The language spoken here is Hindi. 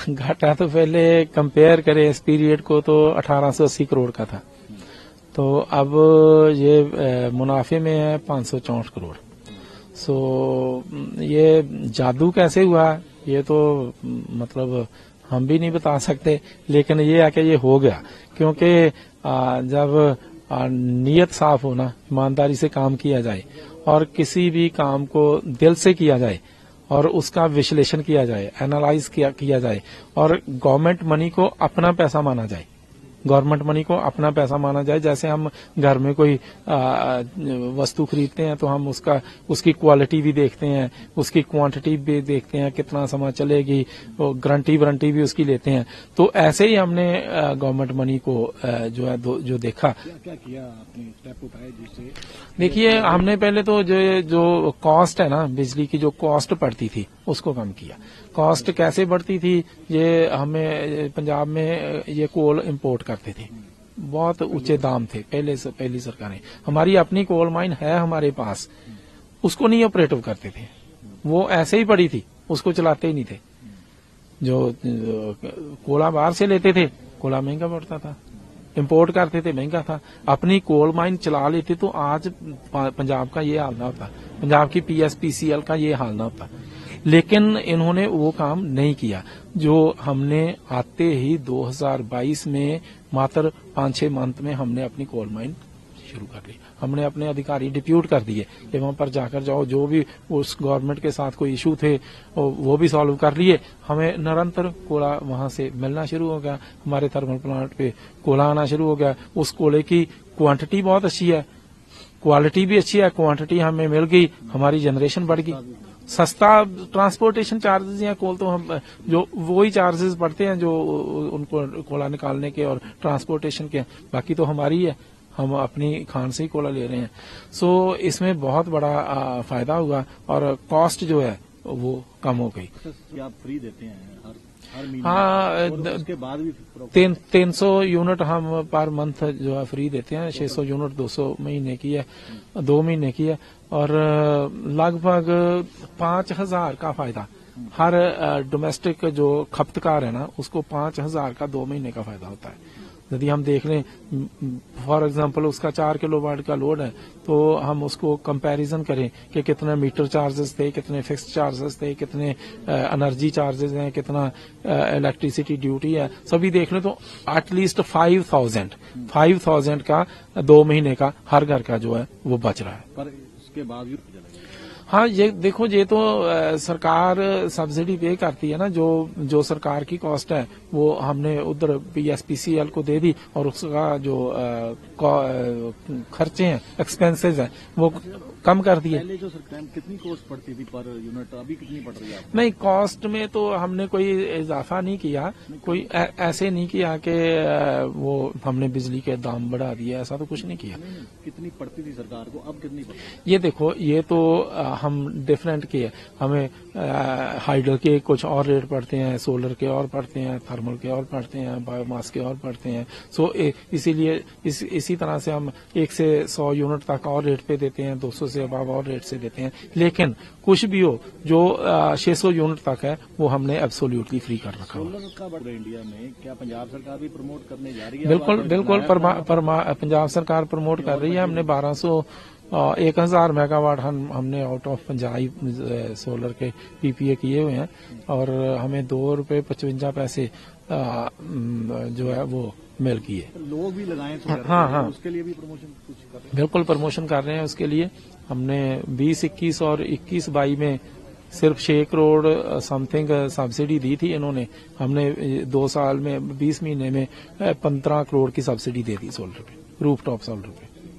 घाटा तो पहले कंपेयर करें इस पीरियड को तो 1880 करोड़ का था, तो अब ये मुनाफे में है 564 करोड़। सो ये जादू कैसे हुआ ये तो मतलब हम भी नहीं बता सकते, लेकिन ये है कि ये हो गया क्योंकि जब नीयत साफ होना, ईमानदारी से काम किया जाए और किसी भी काम को दिल से किया जाए और उसका विश्लेषण किया जाए, एनालाइज किया जाए और गवर्नमेंट मनी को अपना पैसा माना जाए, गवर्नमेंट मनी को अपना पैसा माना जाए। जैसे हम घर में कोई वस्तु खरीदते हैं तो हम उसकी क्वालिटी भी देखते हैं, उसकी क्वांटिटी भी देखते हैं, कितना समय चलेगी, गारंटी वारंटी भी उसकी लेते हैं। तो ऐसे ही हमने गवर्नमेंट मनी को जो देखा। क्या किया आपने, स्टेप उठाए जिससे? देखिए, हमने पहले तो जो कॉस्ट है ना, बिजली की जो कॉस्ट पड़ती थी उसको कम किया। कॉस्ट कैसे बढ़ती थी, ये हमें पंजाब में ये कोल इंपोर्ट करते थे, बहुत ऊंचे दाम थे पहली सरकारें। हमारी अपनी कोल माइन है हमारे पास, उसको नहीं ऑपरेटिव करते थे, वो ऐसे ही पड़ी थी, उसको चलाते ही नहीं थे। जो कोला बाहर से लेते थे, कोला महंगा पड़ता था, इंपोर्ट करते थे महंगा था। अपनी कोल माइन चला लेते तो आज पंजाब का ये हाल ना होता, पंजाब की PSPCL का ये हाल ना होता। लेकिन इन्होंने वो काम नहीं किया। जो हमने आते ही 2022 में मात्र 5-6 मंथ में हमने अपनी कोल माइन शुरू कर ली। हमने अपने अधिकारी डिप्यूट कर दिए कि वहां पर जाकर जाओ, जो भी उस गवर्नमेंट के साथ कोई इशू थे वो भी सॉल्व कर लिए। हमें निरंतर कोला वहां से मिलना शुरू हो गया, हमारे थर्मल प्लांट पे कोला आना शुरू हो गया। उस कोले की क्वांटिटी बहुत अच्छी है, क्वालिटी भी अच्छी है, क्वांटिटी हमें मिल गई, हमारी जनरेशन बढ़ गई। सस्ता ट्रांसपोर्टेशन चार्जेस या कोल तो हम जो वही चार्जेस पड़ते हैं जो उनको कोला निकालने के और ट्रांसपोर्टेशन के, बाकी तो हमारी है, हम अपनी खान से ही कोला ले रहे हैं। सो इसमें बहुत बड़ा फायदा हुआ और कॉस्ट जो है वो कम हो गई। आप फ्री देते हैं हर महीने? हाँ, उसके बाद भी 300 यूनिट हम पर मंथ जो है फ्री देते हैं। 600 यूनिट 200 महीने की है, 2 महीने की है और लगभग 5000 का फायदा हर डोमेस्टिक जो खपतकार है ना, उसको 5000 का 2 महीने का फायदा होता है। यदि हम देख लें, फॉर एग्जांपल उसका 4 किलोवाट का लोड है तो हम उसको कंपैरिजन करें कि कितने मीटर चार्जेस थे, कितने फिक्स्ड चार्जेस थे, कितने एनर्जी चार्जेस हैं, कितना इलेक्ट्रिसिटी ड्यूटी है, सभी देख लें तो एटलीस्ट 5000 का 2 महीने का हर घर का जो है वो बच रहा है। पर उसके बाद भी हाँ, ये देखो, ये तो सरकार सब्सिडी पे करती है ना, जो सरकार की कॉस्ट है वो हमने उधर PSPCL को दे दी और उसका जो खर्चे हैं, एक्सपेंसेस हैं, वो कम कर दिए। पहले जो सरकार कितनी कॉस्ट पड़ती थी पर यूनिट, अभी कितनी पड़ रही है? नहीं, कॉस्ट में तो हमने कोई इजाफा नहीं किया, कोई ऐसे नहीं किया कि वो हमने बिजली के दाम बढ़ा दिए, ऐसा तो कुछ नहीं किया। कितनी पड़ती थी सरकार को, अब कितनी पड़ती? ये देखो, ये तो हम डिफरेंट किए, हमें हाइडल के कुछ और रेट पड़ते हैं, सोलर के और पड़ते हैं, थर्मल के और पड़ते हैं, बायोमास के और पड़ते हैं। सो इसीलिए इसी तरह से हम 1 से 100 यूनिट तक और रेट पे देते हैं, 200 से अबाव और रेट से देते हैं। लेकिन कुछ भी हो, जो 600 यूनिट तक है वो हमने एब्सोल्युटली फ्री कर रखा है। सोलर का बढ़ इंडिया में क्या पंजाब सरकार भी प्रमोट करने जा रही है? बिल्कुल पंजाब सरकार प्रमोट कर रही है। हमने 1000 मेगावाट हमने आउट ऑफ पंजाब सोलर के PPA किए हुए हैं और हमें ₹2.55 जो है वो मिल गई है। लोग भी लगाएं तो हाँ, उसके लिए भी प्रमोशन कुछ कर रहे हैं? बिल्कुल प्रमोशन कर रहे हैं उसके लिए। हमने 20-21 और 21-22 में सिर्फ 6 करोड़ समथिंग सब्सिडी दी थी इन्होंने। हमने 2 साल में 20 महीने में 15 करोड़ की सब्सिडी दे दी सोलर पे, रूफटॉप सोलर पे।